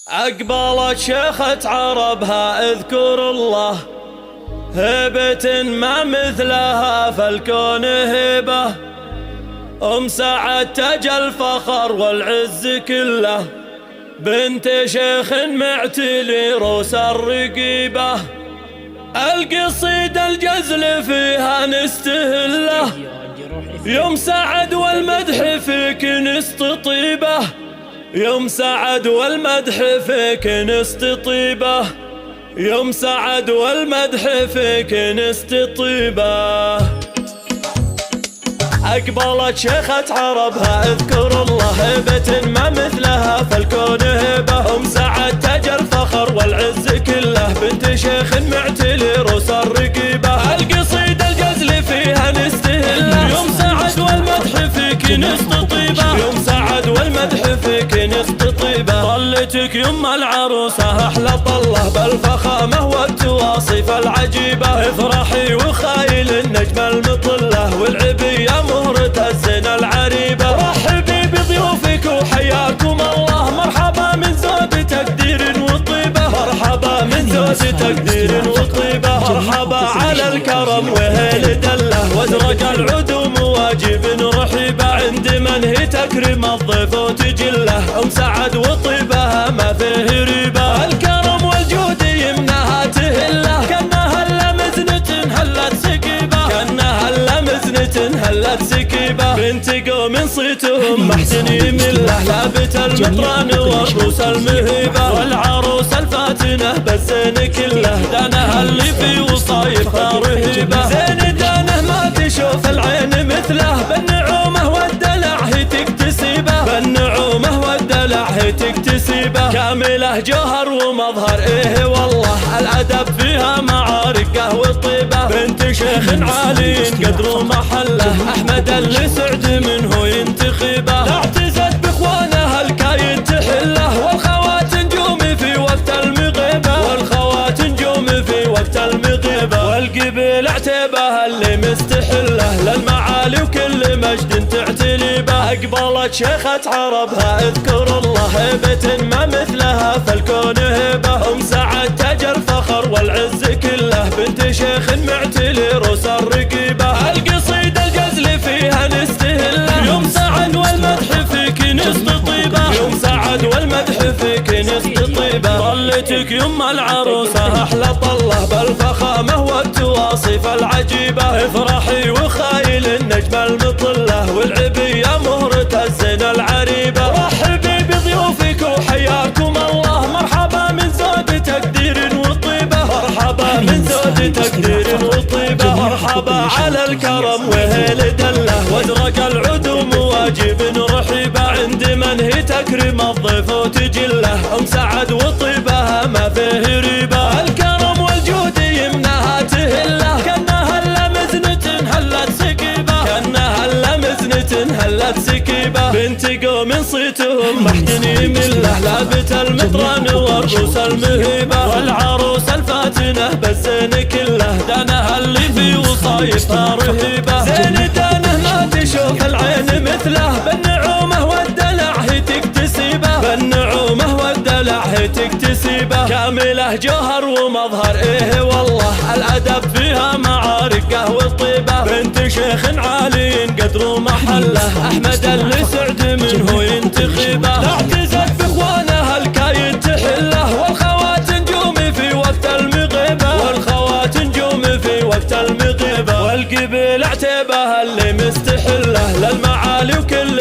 عقبالت شيخة عربها اذكر الله، هبة ما مثلها فالكون هبة. سعد تاج الفخر والعز كله، بنت شيخ معتلي روس الرقيبة. القصيدة الجزل فيها نستهله، يوم سعد والمدح فيك نستطيبه. يوم سعد والمدح فيك نستطيبه، يوم سعد والمدح فيك نستطيبه. أقبلت شيخة عربها اذكر الله، هبة ما مثلها فالكون هبة. سعد تاج الفخر والعز كله، بنت شيخ معتلي روس الرقيبة. القصيدة الجزل فيها نستهله، يوم سعد والمدح فيك نستطيبه. يوم سعد والمدح فيك نستطيبه. طلتك يم العروسة أحلى طله، بالفخامة والتواصف العجيبة. افرحي وخايل النجمة المطلة، والعبية مهرة الزنا العريبة. رحبي بضيوفك وحياكم الله، مرحبا من زود تقدير وطيبة. مرحبا من زود تقدير وطيبة. مرحبا على الكرم وهيل دله، وازرق العدوم واجب رحيبة. عند من هي تكرم الضيف وتجله، سعد وطيبها ما فيه ريبة. الكرم والجود يمنها تهله، كانها هلا مزنة هلت سكيبة. كانها هلا مزنة هلت سكيبة. بنت قوم صيتهم محسن يمله، لابت المطران والروس المهيبة. والعروس الفاتنة بالزين كله، دانها اللي في وصايفها رهيبة. زين دانه ما تشوف العين مثله، بالنعومة والدلع هي تكتسبه. بالنعومة والدلع هي تكتسبه. كامله جوهر ومظهر ايه والله، الادب فيها معاركه وطيبه. بنت شيخ عالي قدر محله، احمد اللي سعد منه ينتخبه. اعتزت باخوانها الكايد تحله، والخوات نجوم في وقت المغيبه. والخوات نجوم في وقت المغيبه. والقبيل اعتبها اللي مستحله، للمعالي وكل مجد تعتلي به. اقبلت شيخة عربها اذكر الله، هبة ما مثلها فالكون هبة. سعد تاج الفخر والعز كله، بنت شيخ معتلي روس الرقيبة. القصيدة الجزل فيها نستهله، يوم سعد والمدح فيك نستطيبه. يوم سعد والمدح فيك نستطيبه. طلتك يم العروسة أحلى طله، بالفخامة والتواصف العجيبة. افرحي وخايل النجمة المطلة، والعبية مهرة الزنا العريبة. رحبي بضيوفك وحياكم الله، مرحبا من زود تقدير وطيبة. مرحبا من زود تقدير وطيبة. مرحبا على الكرم وهيل دله، وازرق العدوم واجب رحيبة. عند من هي تكرم الضيف وتجله، سعد وطيبها ما فيه ريبة. الكرم والجود يمنها تهله، كانها هلا مزنة هلت سكيبة. كانها هلا مزنة هلت سكيبة. بنت قوم صيتهم محسن يمله، لابت المطران والروس المهيبة. والعروس الفاتنة بالزين كله، دانها اللي في وصايفها رهيبة. زين دانه ما تشوف العين مثله، بالنعومة والدلع هي تكتسبه. بالنعومة والدلع هي تكتسبه. كامله جوهر ومظهر ايه والله، الادب فيها معاركه وطيبه. بنت شيخ عالي قدر محله، احمد اللي سعد منه ينتخبه. اعتزت باخوانها الكايد تحله، والخوات نجوم في وقت المغيبه. والخوات نجوم في وقت المغيبه. والقبيل اعتبها اللي مستحله، للمعالي وكل